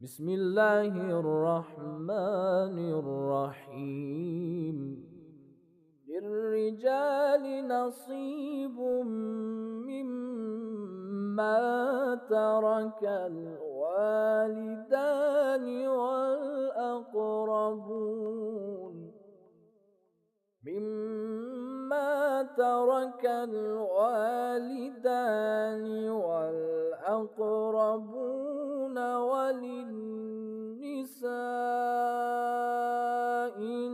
بسم الله الرحمن الرحيم. للرجال نصيب مما ترك الوالدان والأقربون وللنساء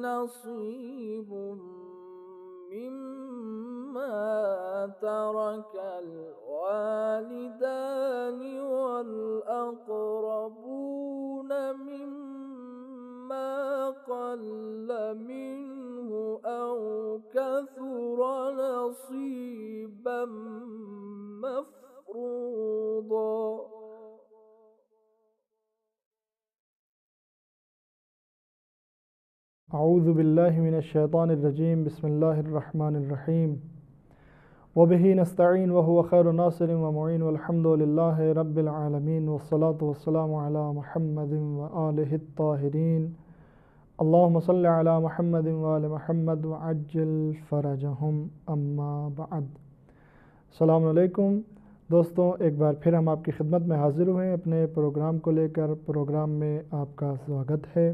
نصيب مما ترك الوالدان والأقربون مما قل منه أو كثر نصيبا مفروضا. اعوذ باللہ من الشیطان الرجیم بسم اللہ الرحمن الرحیم وبہ نستعین وهو خیر ناصر ومعین والحمد للہ رب العالمین والصلاة والسلام علی محمد وآلہ الطاہرین اللہم صل علی محمد وآل محمد وعجل فرجہم اما بعد۔ السلام علیکم دوستوں، ایک بار پھر ہم آپ کی خدمت میں حاضر ہوئے ہیں اپنے پروگرام کو لے کر۔ پروگرام میں آپ کا سواگت ہے۔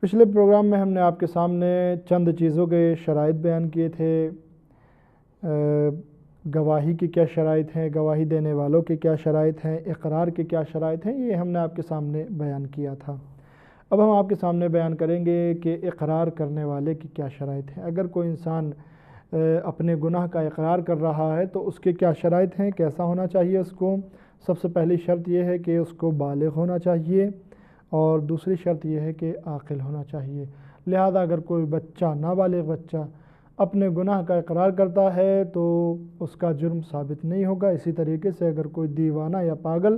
پچھلے پروگرام میں ہم نے آپ کے سامنے چند چیزوں کے شرائط بیان کیے تھے۔ گواہی کی کیا شرائط ہیں، گواہی دینے والوں کے کیا شرائط ہیں، اقرار کے کیا شرائط ہیں، یہ ہم نے آپ کے سامنے بیان کیا تھا۔ اب ہم آپ کے سامنے بیان کریں گے کہ اقرار کرنے والے کی کیا شرائط ہیں۔ اگر کوئی انسان اپنے گناہ کا اقرار کر رہا ہے تو اس کے کیا شرائط ہیں، کیسا ہونا چاہیے اس کو۔ سب سے پہلی شرط یہ ہے کہ اس کو بالغ ہونا چاہیے، اور دوسری شرط یہ ہے کہ عاقل ہونا چاہیے۔ لہذا اگر کوئی بچہ، نابالغ بچہ اپنے گناہ کا اقرار کرتا ہے تو اس کا جرم ثابت نہیں ہوگا۔ اسی طریقے سے اگر کوئی دیوانہ یا پاگل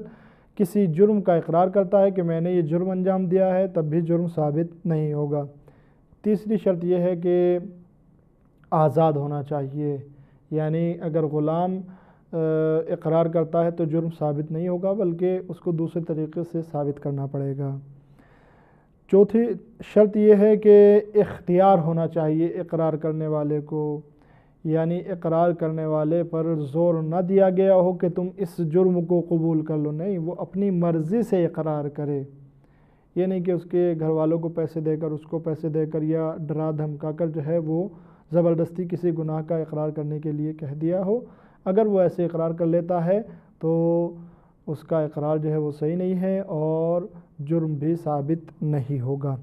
کسی جرم کا اقرار کرتا ہے کہ میں نے یہ جرم انجام دیا ہے، تب بھی جرم ثابت نہیں ہوگا۔ تیسری شرط یہ ہے کہ آزاد ہونا چاہیے، یعنی اگر غلام اقرار کرتا ہے تو جرم ثابت نہیں ہوگا، بلکہ اس کو دوسرے طریقے سے ثابت کرنا پڑے گا۔ چوتھی شرط یہ ہے کہ اختیار ہونا چاہیے اقرار کرنے والے کو، یعنی اقرار کرنے والے پر زور نہ دیا گیا ہو کہ تم اس جرم کو قبول کر لو، نہیں، وہ اپنی مرضی سے اقرار کرے۔ یہ نہیں کہ اس کے گھر والوں کو پیسے دے کر، اس کو پیسے دے کر یا ڈرا دھمکا کر جو ہے وہ زبردستی کسی گناہ کا اقرار کرنے کے لیے کہہ دیا ہو۔ اگر وہ ایسے اقرار کر لیتا ہے تو اس کا اقرار جو ہے وہ صحیح نہیں ہے اور جرم بھی ثابت نہیں ہوگا۔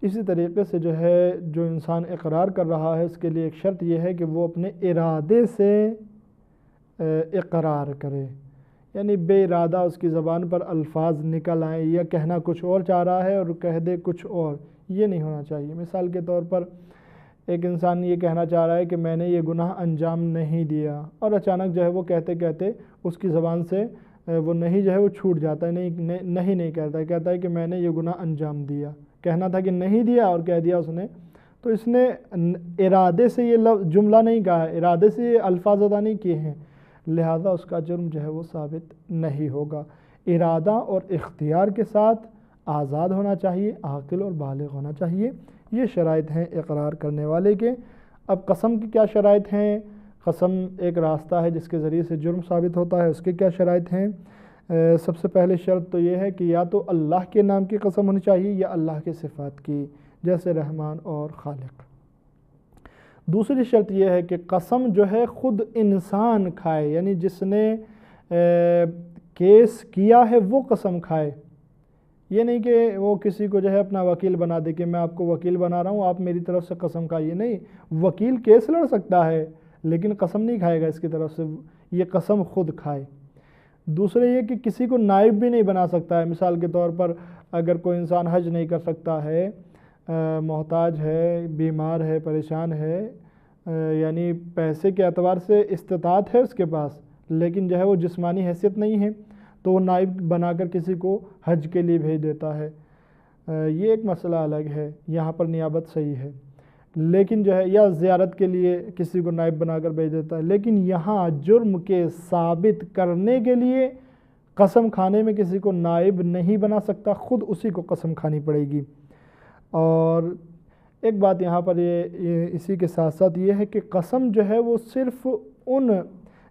اسی طریقے سے جو ہے جو انسان اقرار کر رہا ہے اس کے لیے ایک شرط یہ ہے کہ وہ اپنے ارادے سے اقرار کرے، یعنی بے ارادہ اس کی زبان پر الفاظ نکل آئیں یا کہنا کچھ اور چاہ رہا ہے اور کہہ دے کچھ اور، یہ نہیں ہونا چاہیے۔ مثال کے طور پر ایک انسان یہ کہنا چاہ رہا ہے کہ میں نے یہ گناہ انجام نہیں دیا، اور اچانک جو ہے وہ کہتے کہتے اس کی زبان سے وہ نہیں جو ہے وہ چھوٹ جاتا ہے، نہیں کہتا ہے کہ میں نے یہ گناہ انجام دیا۔ کہنا تھا کہ نہیں دیا اور کہہ دیا اس نے، تو اس نے ارادے سے یہ جملہ نہیں کہا ہے، ارادے سے یہ الفاظ ادا نہیں کیے ہیں، لہذا اس کا جرم جو ہے وہ ثابت نہیں ہوگا۔ ارادہ اور اختیار کے ساتھ آزاد ہونا چاہیے، عاقل اور بالغ ہونا چاہیے، یہ شرائط ہیں اقرار کرنے والے کے۔ اب قسم کی کیا شرائط ہیں؟ قسم ایک راستہ ہے جس کے ذریعے سے جرم ثابت ہوتا ہے، اس کے کیا شرائط ہیں؟ سب سے پہلے شرط تو یہ ہے کہ یا تو اللہ کے نام کی قسم ہونی چاہیے یا اللہ کے صفات کی، جیسے رحمان اور خالق۔ دوسری شرط یہ ہے کہ قسم جو ہے خود انسان کھائے، یعنی جس نے کیس کیا ہے وہ قسم کھائے۔ یہ نہیں کہ وہ کسی کو جو ہے اپنا وکیل بنا دے کہ میں آپ کو وکیل بنا رہا ہوں، آپ میری طرف سے قسم کھائیے، نہیں، وکیل کیس لڑ سکتا ہے لیکن قسم نہیں کھائے گا اس کی طرف سے، یہ قسم خود کھائے۔ دوسرے یہ کہ کسی کو نائب بھی نہیں بنا سکتا ہے۔ مثال کے طور پر اگر کوئی انسان حج نہیں کر سکتا ہے، محتاج ہے، بیمار ہے، پریشان ہے، یعنی پیسے کے اعتبار سے استطاعت ہے اس کے پاس لیکن جو ہے وہ جسمانی حیثیت نہیں ہے، تو وہ نائب بنا کر کسی کو حج کے لیے بھیج دیتا ہے، یہ ایک مسئلہ الگ ہے، یہاں پر نیابت صحیح ہے۔ لیکن جو ہے یا زیارت کے لیے کسی کو نائب بنا کر بھیج دیتا ہے، لیکن یہاں جرم کے ثابت کرنے کے لیے قسم کھانے میں کسی کو نائب نہیں بنا سکتا، خود اسی کو قسم کھانی پڑے گی۔ اور ایک بات یہاں پر یہ اسی کے ساتھ ساتھ یہ ہے کہ قسم جو ہے وہ صرف ان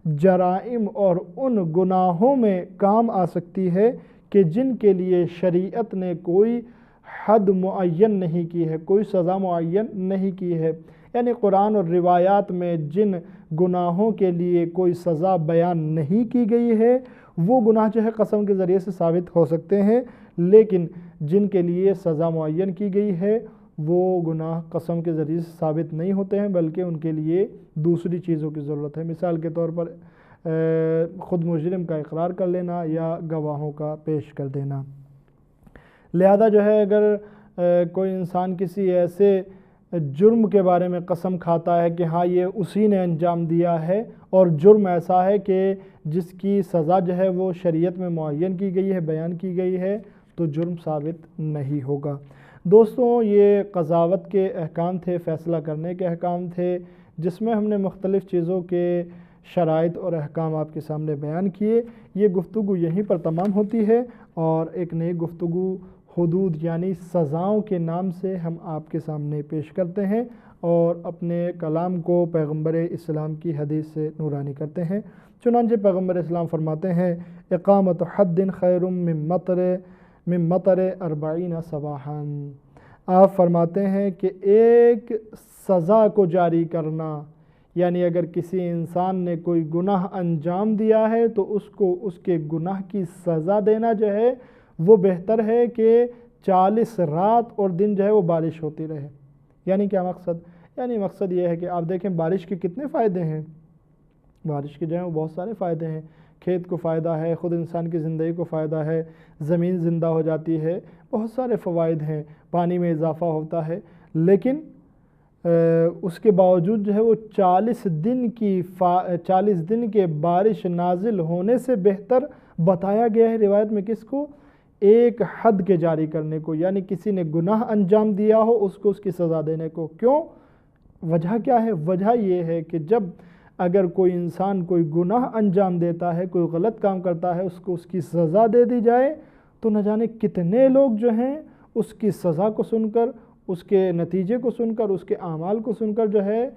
جرائم اور ان گناہوں میں کام آ سکتی ہے کہ جن کے لیے شریعت نے کوئی حد معین نہیں کی ہے، کوئی سزا معین نہیں کی ہے۔ یعنی قرآن اور روایات میں جن گناہوں کے لیے کوئی سزا بیان نہیں کی گئی ہے وہ گناہ جو ہے قسم کے ذریعے سے ثابت ہو سکتے ہیں، لیکن جن کے لیے سزا معین کی گئی ہے وہ گناہ قسم کے ذریعے سے ثابت نہیں ہوتے ہیں، بلکہ ان کے لیے دوسری چیزوں کی ضرورت ہے۔ مثال کے طور پر خود مجرم کا اقرار کر لینا یا گواہوں کا پیش کر دینا۔ لہذا جو ہے اگر کوئی انسان کسی ایسے جرم کے بارے میں قسم کھاتا ہے کہ ہاں یہ اسی نے انجام دیا ہے اور جرم ایسا ہے کہ جس کی سزا جو ہے وہ شریعت میں معین کی گئی ہے، بیان کی گئی ہے، تو جرم ثابت نہیں ہوگا۔ دوستوں، یہ قضاوت کے احکام تھے، فیصلہ کرنے کے احکام تھے، جس میں ہم نے مختلف چیزوں کے شرائط اور احکام آپ کے سامنے بیان کیے۔ یہ گفتگو یہیں پر تمام ہوتی ہے اور ایک نئی گفتگو حدود یعنی سزاؤں کے نام سے ہم آپ کے سامنے پیش کرتے ہیں اور اپنے کلام کو پیغمبر اسلام کی حدیث سے نورانی کرتے ہیں۔ چنانچہ پیغمبر اسلام فرماتے ہیں اقامت حد خیر من مطر 40 صباحا۔ آپ فرماتے ہیں کہ ایک سزا کو جاری کرنا، یعنی اگر کسی انسان نے کوئی گناہ انجام دیا ہے تو اس کو اس کے گناہ کی سزا دینا جو ہے وہ بہتر ہے کہ 40 رات اور دن جو ہے وہ بارش ہوتی رہے۔ یعنی کیا مقصد؟ یعنی مقصد یہ ہے کہ آپ دیکھیں بارش کے کتنے فائدے ہیں۔ بارش کے جو ہیں وہ بہت سارے فائدے ہیں، کھیت کو فائدہ ہے، خود انسان کی زندگی کو فائدہ ہے، زمین زندہ ہو جاتی ہے، بہت سارے فوائد ہیں، پانی میں اضافہ ہوتا ہے، لیکن اس کے باوجود جو ہے وہ 40 دن کے بارش نازل ہونے سے بہتر بتایا گیا ہے روایت میں کس کو؟ ایک حد کے جاری کرنے کو، یعنی کسی نے گناہ انجام دیا ہو اس کو اس کی سزا دینے کو۔ کیوں؟ وجہ کیا ہے؟ وجہ یہ ہے کہ جب اگر کوئی انسان کوئی گناہ انجام دیتا ہے، کوئی غلط کام کرتا ہے، اس کو اس کی سزا دے دی جائے تو نہ جانے کتنے لوگ جو ہیں اس کی سزا کو سن کر، اس کے نتیجے کو سن کر، اس کے اعمال کو سن کر جو ہے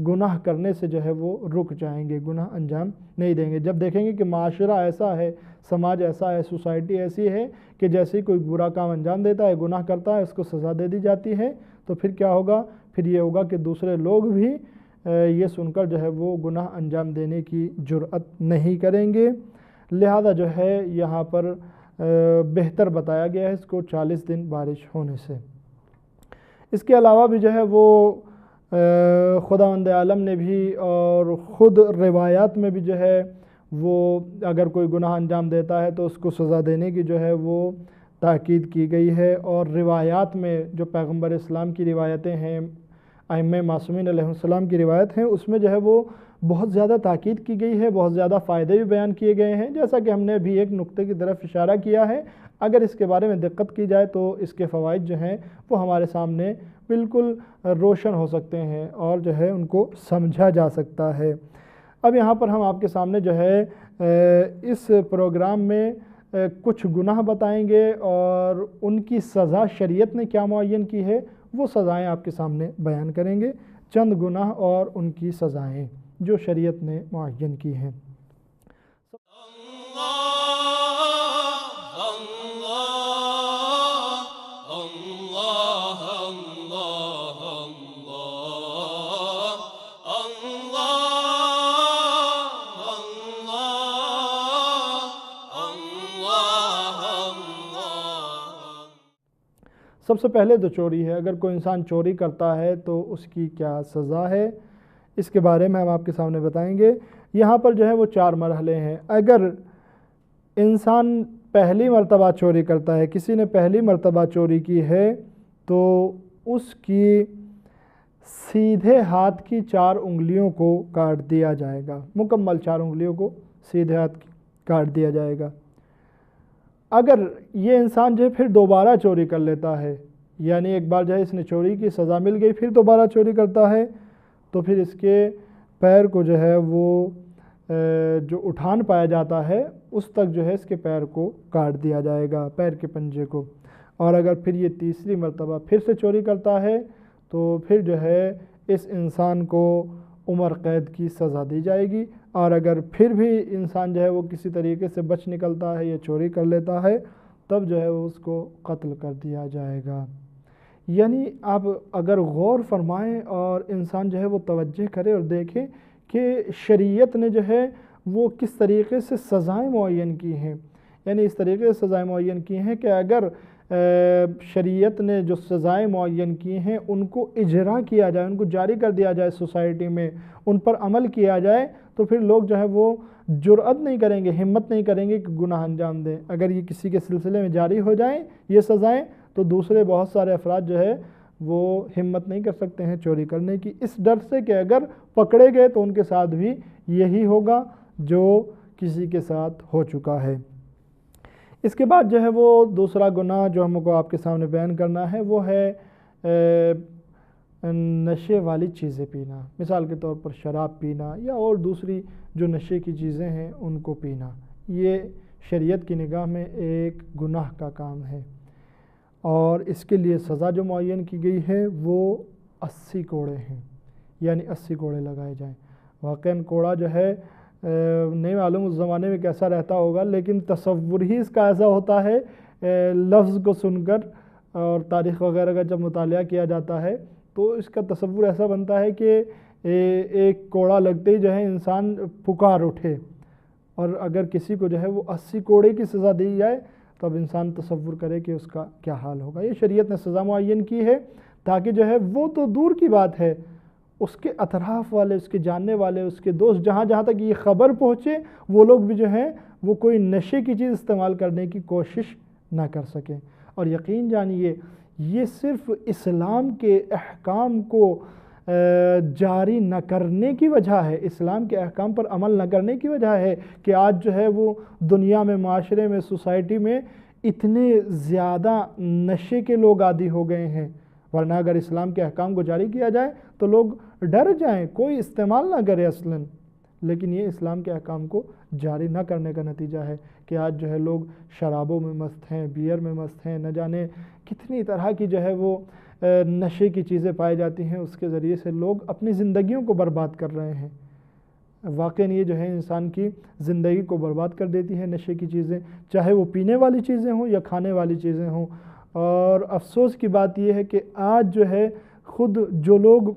گناہ کرنے سے جو ہے وہ رک جائیں گے، گناہ انجام نہیں دیں گے۔ جب دیکھیں گے کہ معاشرہ ایسا ہے، سماج ایسا ہے، سوسائٹی ایسی ہے کہ جیسے ہی کوئی برا کام انجام دیتا ہے، گناہ کرتا ہے، اس کو سزا دے دی جاتی ہے، تو پھر کیا ہوگا؟ پھر یہ ہوگا کہ دوسرے لوگ بھی یہ سن کر جو ہے وہ گناہ انجام دینے کی جرأت نہیں کریں گے۔ لہذا جو ہے یہاں پر بہتر بتایا گیا ہے اس کو 40 دن بارش ہونے سے۔ اس کے علاوہ بھی جو ہے وہ خداوند عالم نے بھی اور خود روایات میں بھی جو ہے وہ اگر کوئی گناہ انجام دیتا ہے تو اس کو سزا دینے کی جو ہے وہ تاکید کی گئی ہے، اور روایات میں جو پیغمبر اسلام کی روایتیں ہیں، ائمہ معصومین علیہ السلام کی روایت ہیں، اس میں جو ہے وہ بہت زیادہ تاکید کی گئی ہے، بہت زیادہ فائدے بھی بیان کیے گئے ہیں، جیسا کہ ہم نے بھی ایک نقطے کی طرف اشارہ کیا ہے۔ اگر اس کے بارے میں دقت کی جائے تو اس کے فوائد جو ہیں وہ ہمارے سامنے بالکل روشن ہو سکتے ہیں اور جو ہے ان کو سمجھا جا سکتا ہے۔ اب یہاں پر ہم آپ کے سامنے جو ہے اس پروگرام میں کچھ گناہ بتائیں گے اور ان کی سزا شریعت نے کیا معین کی ہے وہ سزائیں آپ کے سامنے بیان کریں گے، چند گناہ اور ان کی سزائیں جو شریعت نے معین کی ہیں۔ سب سے پہلے تو چوری ہے۔ اگر کوئی انسان چوری کرتا ہے تو اس کی کیا سزا ہے، اس کے بارے میں ہم آپ کے سامنے بتائیں گے۔ یہاں پر جو ہے وہ 4 مرحلے ہیں۔ اگر انسان پہلی مرتبہ چوری کرتا ہے، کسی نے پہلی مرتبہ چوری کی ہے، تو اس کی سیدھے ہاتھ کی 4 انگلیوں کو کاٹ دیا جائے گا، مکمل 4 انگلیوں کو سیدھے ہاتھ کی کاٹ دیا جائے گا۔ اگر یہ انسان جو ہے پھر دوبارہ چوری کر لیتا ہے، یعنی ایک بار جو ہے اس نے چوری کی، سزا مل گئی، پھر دوبارہ چوری کرتا ہے، تو پھر اس کے پیر کو جو ہے وہ جو اٹھان پایا جاتا ہے اس تک جو ہے اس کے پیر کو کاٹ دیا جائے گا، پیر کے پنجے کو۔ اور اگر پھر یہ تیسری مرتبہ پھر سے چوری کرتا ہے تو پھر جو ہے اس انسان کو عمر قید کی سزا دی جائے گی، اور اگر پھر بھی انسان جو ہے وہ کسی طریقے سے بچ نکلتا ہے یا چوری کر لیتا ہے تب جو ہے وہ اس کو قتل کر دیا جائے گا۔ یعنی آپ اگر غور فرمائیں اور انسان جو ہے وہ توجہ کرے اور دیکھے کہ شریعت نے جو ہے وہ کس طریقے سے سزائیں معین کی ہیں، یعنی اس طریقے سے سزائیں معین کی ہیں کہ اگر شریعت نے جو سزائیں معین کی ہیں ان کو اجرا کیا جائے، ان کو جاری کر دیا جائے سوسائٹی میں، ان پر عمل کیا جائے تو پھر لوگ جو ہے وہ جرأت نہیں کریں گے، ہمت نہیں کریں گے کہ گناہ انجام دیں۔ اگر یہ کسی کے سلسلے میں جاری ہو جائیں یہ سزائیں تو دوسرے بہت سارے افراد جو ہے وہ ہمت نہیں کر سکتے ہیں چوری کرنے کی، اس ڈر سے کہ اگر پکڑے گئے تو ان کے ساتھ بھی یہی ہوگا جو کسی کے ساتھ ہو چکا ہے۔ اس کے بعد جو ہے وہ دوسرا گناہ جو ہم کو آپ کے سامنے بیان کرنا ہے وہ ہے نشے والی چیزیں پینا، مثال کے طور پر شراب پینا یا اور دوسری جو نشے کی چیزیں ہیں ان کو پینا۔ یہ شریعت کی نگاہ میں ایک گناہ کا کام ہے، اور اس کے لیے سزا جو معین کی گئی ہے وہ 80 کوڑے ہیں، یعنی 80 کوڑے لگائے جائیں۔ واقعاً کوڑا جو ہے نہیں معلوم اس زمانے میں کیسا رہتا ہوگا، لیکن تصور ہی اس کا ایسا ہوتا ہے لفظ کو سن کر، اور تاریخ وغیرہ کا جب مطالعہ کیا جاتا ہے تو اس کا تصور ایسا بنتا ہے کہ ایک کوڑا لگتے ہی جو ہے انسان پکار اٹھے، اور اگر کسی کو جو ہے وہ 80 کوڑے کی سزا دی جائے تب انسان تصور کرے کہ اس کا کیا حال ہوگا۔ یہ شریعت نے سزا معین کی ہے تاکہ جو ہے وہ تو دور کی بات ہے، اس کے اطراف والے، اس کے جاننے والے، اس کے دوست، جہاں جہاں تک یہ خبر پہنچے وہ لوگ بھی جو ہیں وہ کوئی نشے کی چیز استعمال کرنے کی کوشش نہ کر سکیں۔ اور یقین جانیے یہ صرف اسلام کے احکام کو جاری نہ کرنے کی وجہ ہے، اسلام کے احکام پر عمل نہ کرنے کی وجہ ہے کہ آج جو ہے وہ دنیا میں، معاشرے میں، سوسائٹی میں اتنے زیادہ نشے کے لوگ عادی ہو گئے ہیں، ورنہ اگر اسلام کے احکام کو جاری کیا جائے تو لوگ ڈر جائیں، کوئی استعمال نہ کرے اصلاً، لیکن یہ اسلام کے احکام کو جاری نہ کرنے کا نتیجہ ہے کہ آج جو ہے لوگ شرابوں میں مست ہیں، بیئر میں مست ہیں، نہ جانے کتنی طرح کی جو ہے وہ نشے کی چیزیں پائی جاتی ہیں، اس کے ذریعے سے لوگ اپنی زندگیوں کو برباد کر رہے ہیں۔ واقعاً یہ جو ہے انسان کی زندگی کو برباد کر دیتی ہے نشے کی چیزیں، چاہے وہ پینے والی چیزیں ہوں یا کھانے والی چیزیں ہوں۔ اور افسوس کی بات یہ ہے کہ آج جو ہے خود جو لوگ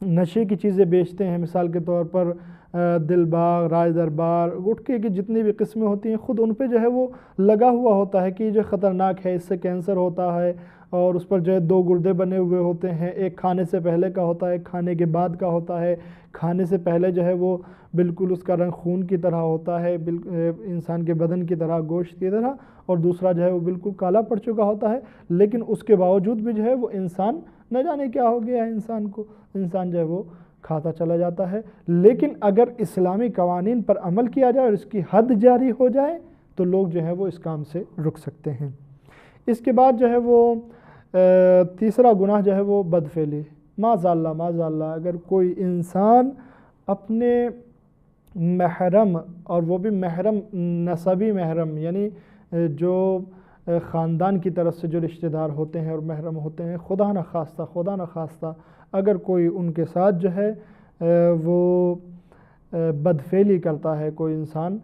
نشے کی چیزیں بیچتے ہیں، مثال کے طور پر دل باغ، راج دربار، گٹکے کی جتنی بھی قسمیں ہوتی ہیں، خود ان پہ جو ہے وہ لگا ہوا ہوتا ہے کہ یہ جو خطرناک ہے، اس سے کینسر ہوتا ہے، اور اس پر جو ہے 2 گردے بنے ہوئے ہوتے ہیں، ایک کھانے سے پہلے کا ہوتا ہے، ایک کھانے کے بعد کا ہوتا ہے۔ کھانے سے پہلے جو ہے وہ بالکل اس کا رنگ خون کی طرح ہوتا ہے، انسان کے بدن کی طرح، گوشت کی طرح، اور دوسرا جو ہے وہ بالکل کالا پڑ چکا ہوتا ہے، لیکن اس کے باوجود بھی جو ہے وہ انسان نہ جانے کیا ہو گیا ہے انسان کو، انسان جو ہے وہ کھاتا چلا جاتا ہے۔ لیکن اگر اسلامی قوانین پر عمل کیا جائے اور اس کی حد جاری ہو جائے تو لوگ جو ہے وہ اس کام سے رک سکتے ہیں۔ اس کے بعد جو ہے وہ تیسرا گناہ جو ہے وہ بدفعلی، معاذ اللہ، اگر کوئی انسان اپنے محرم، اور وہ بھی محرم نسبی محرم، یعنی جو خاندان کی طرف سے جو رشتہ دار ہوتے ہیں اور محرم ہوتے ہیں، خدا نہ خواستہ اگر کوئی ان کے ساتھ جو ہے وہ بدفعلی کرتا ہے کوئی انسان،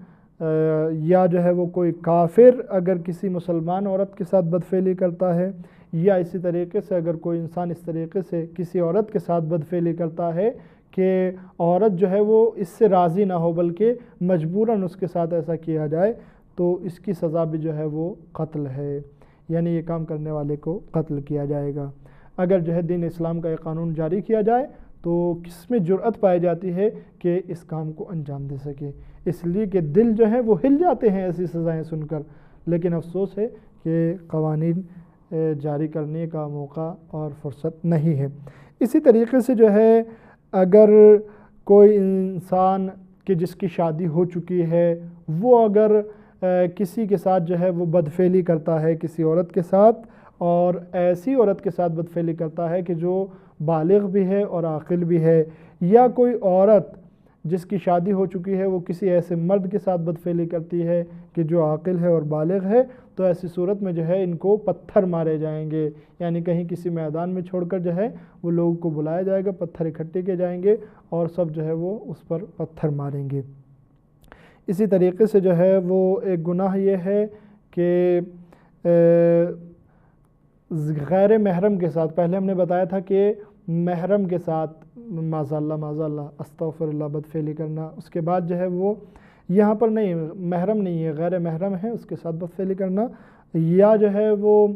یا جو ہے وہ کوئی کافر اگر کسی مسلمان عورت کے ساتھ بدفعلی کرتا ہے، یا اسی طریقے سے اگر کوئی انسان اس طریقے سے کسی عورت کے ساتھ بدفعلی کرتا ہے کہ عورت جو ہے وہ اس سے راضی نہ ہو بلکہ مجبوراً اس کے ساتھ ایسا کیا جائے، تو اس کی سزا بھی جو ہے وہ قتل ہے، یعنی یہ کام کرنے والے کو قتل کیا جائے گا۔ اگر جو ہے دین اسلام کا یہ قانون جاری کیا جائے تو کس میں جرأت پائی جاتی ہے کہ اس کام کو انجام دے سکے، اس لیے کہ دل جو ہے وہ ہل جاتے ہیں ایسی سزائیں سن کر، لیکن افسوس ہے کہ قوانین جاری کرنے کا موقع اور فرصت نہیں ہے۔ اسی طریقے سے جو ہے اگر کوئی انسان کہ جس کی شادی ہو چکی ہے وہ اگر کسی کے ساتھ جو ہے وہ بدفعلی کرتا ہے کسی عورت کے ساتھ، اور ایسی عورت کے ساتھ بدفعلی کرتا ہے کہ جو بالغ بھی ہے اور عاقل بھی ہے، یا کوئی عورت جس کی شادی ہو چکی ہے وہ کسی ایسے مرد کے ساتھ بدفعلی کرتی ہے کہ جو عاقل ہے اور بالغ ہے، تو ایسی صورت میں جو ہے ان کو پتھر مارے جائیں گے، یعنی کہیں کسی میدان میں چھوڑ کر جو ہے وہ لوگوں کو بلایا جائے گا، پتھر اکٹھے کیے جائیں گے اور سب جو ہے وہ اس پر پتھر ماریں گے۔ اسی طریقے سے جو ہے وہ ایک گناہ یہ ہے کہ غیر محرم کے ساتھ، پہلے ہم نے بتایا تھا کہ محرم کے ساتھ معاذ اللہ استغفر اللہ بدفعلی کرنا، اس کے بعد جو ہے وہ یہاں پر نہیں، محرم نہیں ہے، غیر محرم ہے، اس کے ساتھ بدفعلی کرنا، یا جو ہے وہ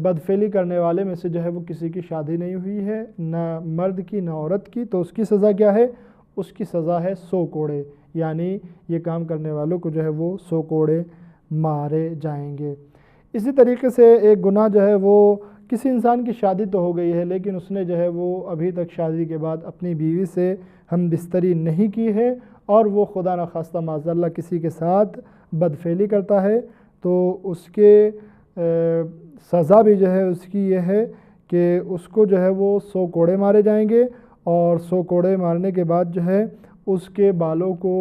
بدفعلی کرنے والے میں سے جو ہے وہ کسی کی شادی نہیں ہوئی ہے، نہ مرد کی نہ عورت کی، تو اس کی سزا کیا ہے؟ اس کی سزا ہے 100 کوڑے، یعنی یہ کام کرنے والوں کو جو ہے وہ 100 کوڑے مارے جائیں گے۔ اسی طریقے سے ایک گناہ جو ہے وہ کسی انسان کی شادی تو ہو گئی ہے لیکن اس نے جو ہے وہ ابھی تک شادی کے بعد اپنی بیوی سے ہم بستری نہیں کی ہے اور وہ خدا نخواستہ معاذ اللہ کسی کے ساتھ بدفعلی کرتا ہے، تو اس کے سزا بھی جو ہے اس کی یہ ہے کہ اس کو جو ہے وہ 100 کوڑے مارے جائیں گے، اور 100 کوڑے مارنے کے بعد جو ہے اس کے بالوں کو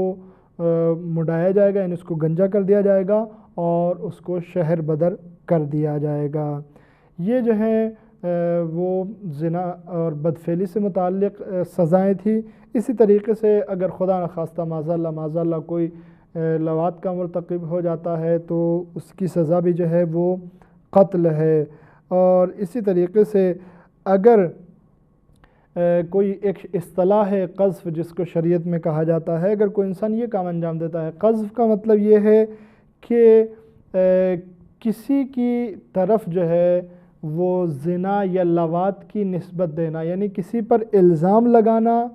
مڈایا جائے گا، یعنی اس کو گنجا کر دیا جائے گا اور اس کو شہر بدر کر دیا جائے گا۔ یہ جو ہے وہ زنا اور بدفعلی سے متعلق سزائیں تھیں۔ اسی طریقے سے اگر خدا نخواستہ معاذ اللہ کوئی لواط کا مرتکب ہو جاتا ہے تو اس کی سزا بھی جو ہے وہ قتل ہے۔ اور اسی طریقے سے اگر کوئی ایک اصطلاح ہے قذف جس کو شریعت میں کہا جاتا ہے، اگر کوئی انسان یہ کام انجام دیتا ہے، قذف کا مطلب یہ ہے کہ کسی کی طرف جو ہے وہ زنا یا لواط کی نسبت دینا، یعنی کسی پر الزام لگانا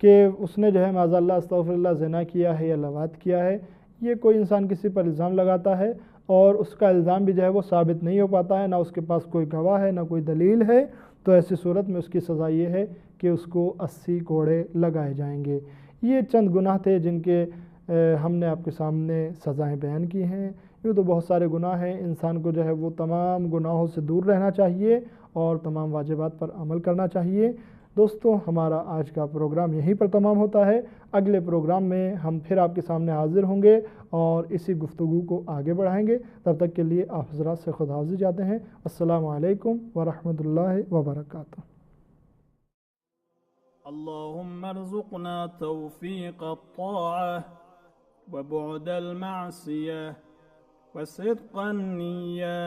کہ اس نے جو ہے معاذ اللہ استغفر اللہ زنا کیا ہے یا لواط کیا ہے۔ یہ کوئی انسان کسی پر الزام لگاتا ہے اور اس کا الزام بھی جو ہے وہ ثابت نہیں ہو پاتا ہے، نہ اس کے پاس کوئی گواہ ہے نہ کوئی دلیل ہے، تو ایسی صورت میں اس کی سزا یہ ہے کہ اس کو 80 کوڑے لگائے جائیں گے۔ یہ چند گناہ تھے جن کے ہم نے آپ کے سامنے سزائیں بیان کی ہیں۔ یوں تو بہت سارے گناہ ہیں، انسان کو جو ہے وہ تمام گناہوں سے دور رہنا چاہیے اور تمام واجبات پر عمل کرنا چاہیے۔ دوستو، ہمارا آج کا پروگرام یہیں پر تمام ہوتا ہے۔ اگلے پروگرام میں ہم پھر آپ کے سامنے حاضر ہوں گے اور اسی گفتگو کو آگے بڑھائیں گے۔ تب تک کے لیے آپ حضرات سے خداحافظی چاہتے ہیں۔ السلام علیکم ورحمۃ اللہ وبرکاتہ۔ اللهم ارزقنا توفيق الطاعة وبعد المعصية وصدق النية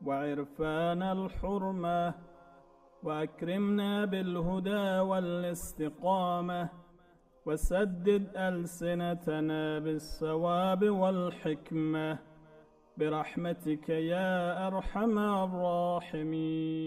وعرفان الحرمة، وأكرمنا بالهدى والاستقامة، وسدد ألسنتنا بالصواب والحكمة برحمتك يا أرحم الراحمين۔